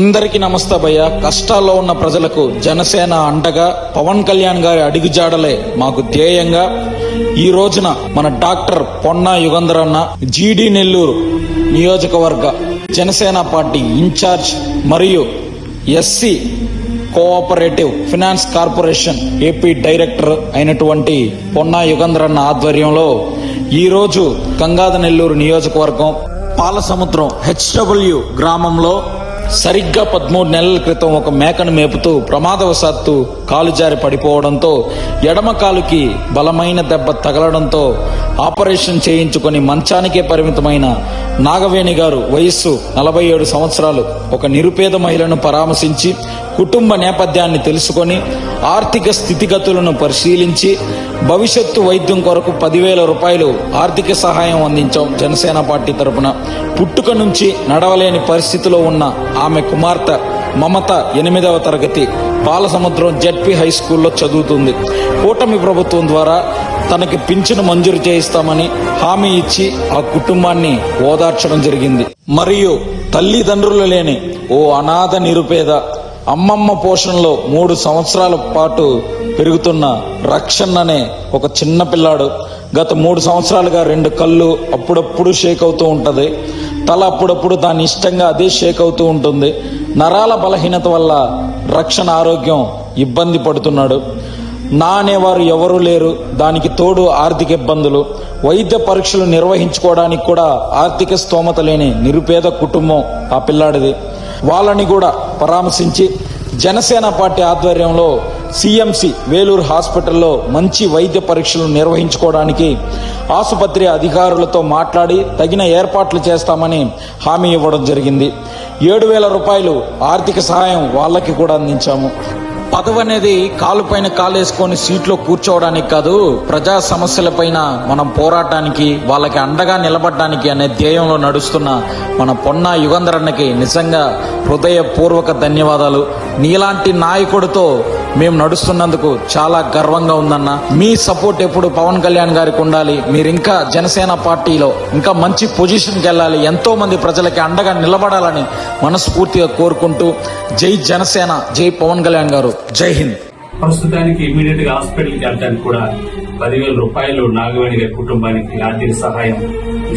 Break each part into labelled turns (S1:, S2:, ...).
S1: అందరికీ నమస్తే భయ్య. కష్టాల్లో ఉన్న ప్రజలకు జనసేన అండగా పవన్ కళ్యాణ్ గారి అడుగుజాడలే మాకు ధ్యేయంగా ఈ రోజున మన డాక్టర్ పొన్నా యుగంధర్ అన్న జీడి నెల్లూరు నియోజకవర్గ జనసేన పార్టీ ఇన్ఛార్జ్ మరియు SC cooperative finance corporation AP director అయినటువంటి పొన్నా యుగంధర్ అన్న ఆధ్వర్యంలో ఈ రోజు గంగాధ నెల్లూరు నియోజకవర్గం పాలసముద్రం హెచ్డబ్ల్యూ గ్రామంలో సరిగ్గా 13 నెలల క్రితం ఒక మేకను మేపుతూ ప్రమాదవశాత్తు కాలు జారి పడిపోవడంతో ఎడమ కాలుకి బలమైన దెబ్బ తగలడంతో ఆపరేషన్ చేయించుకొని మంచానికే పరిమితమైన నాగవేణి గారు వయస్సు 47 సంవత్సరాలు ఒక నిరుపేద మహిళను పరామర్శించి కుటుంబ నేపథ్యాన్ని తెలుసుకొని ఆర్థిక స్థితిగతులను పరిశీలించి భవిష్యత్తు వైద్యం కొరకు 10,000 రూపాయలు ఆర్థిక సహాయం అందించాం జనసేన పార్టీ తరపున. పుట్టుక నుంచి నడవలేని పరిస్థితిలో ఉన్న ఆమె కుమార్తె మమత 8వ తరగతి పాలసముద్రం జెడ్పీ హై స్కూల్లో చదువుతుంది. కూటమి ప్రభుత్వం ద్వారా తనకి పింఛను మంజూరు చేయిస్తామని హామీ ఇచ్చి ఆ కుటుంబాన్ని ఓదార్చడం జరిగింది. మరియు తల్లిదండ్రులు లేని ఓ అనాథ నిరుపేద అమ్మమ్మ పోషణలో 3 సంవత్సరాల పాటు పెరుగుతున్న రక్షణ్ అనే ఒక చిన్న పిల్లాడు గత 3 సంవత్సరాలుగా 2 కళ్ళు అప్పుడప్పుడు షేక్ అవుతూ ఉంటది. తల అప్పుడప్పుడు దాని ఇష్టంగా అదే షేక్ అవుతూ ఉంటుంది. నరాల బలహీనత వల్ల రక్షణ ఆరోగ్యం ఇబ్బంది పడుతున్నాడు. నా అనేవారు ఎవరూ లేరు. దానికి తోడు ఆర్థిక ఇబ్బందులు, వైద్య పరీక్షలు నిర్వహించుకోవడానికి కూడా ఆర్థిక స్తోమత లేని నిరుపేద కుటుంబం ఆ పిల్లాడిది. వాళ్ళని కూడా పరామర్శించి జనసేన పార్టీ ఆధ్వర్యంలో సిఎంసి వేలూరు హాస్పిటల్లో మంచి వైద్య పరీక్షలు నిర్వహించుకోవడానికి ఆసుపత్రి అధికారులతో మాట్లాడి తగిన ఏర్పాట్లు చేస్తామని హామీ ఇవ్వడం జరిగింది. 7,000 రూపాయలు ఆర్థిక సహాయం వాళ్ళకి కూడా అందించాము. పదవి అనేది కాలు పైన కాలేసుకొని సీట్లో కూర్చోవడానికి కాదు, ప్రజా సమస్యలపైన మనం పోరాటానికి వాళ్ళకి అండగా నిలబడడానికి అనే ధ్యేయంలో నడుస్తున్న మన పొన్నా యుగంధర్ అన్నకి నిజంగా హృదయపూర్వక ధన్యవాదాలు. నీలాంటి నాయకుడితో మేము నడుస్తున్నందుకు చాలా గర్వంగా ఉందన్న. మీ సపోర్ట్ ఎప్పుడు పవన్ కళ్యాణ్ గారికి ఉండాలి. మీరు ఇంకా జనసేన పార్టీలో ఇంకా మంచి పొజిషన్కి వెళ్ళాలి, ఎంతో మంది ప్రజలకి అండగా నిలబడాలని మనస్ఫూర్తిగా కోరుకుంటూ జై జనసేన, జై పవన్ కళ్యాణ్ గారు, జై హింద్.
S2: ప్రస్తుతానికి ఇమీడియట్ గా హాస్పిటల్కి వెళ్ళడానికి కూడా 10,000 రూపాయలు నాగవేణి గారి కుటుంబానికి ఆర్థిక సహాయం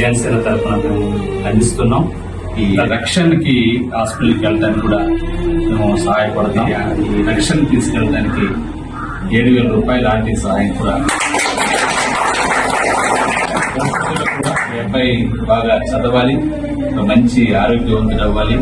S2: జనసేన తరఫున మేము అందిస్తున్నాం. ఈ రక్షణకి హాస్పిటల్కి వెళ్ళడానికి కూడా మేము సహాయపడతాం. ఈ రక్షణ తీసుకెళ్ళడానికి 7,000 రూపాయల ఆర్థిక సహాయం కూడా. ఈ అబ్బాయి బాగా చదవాలి, మంచి ఆరోగ్యవంతుడు అవ్వాలి.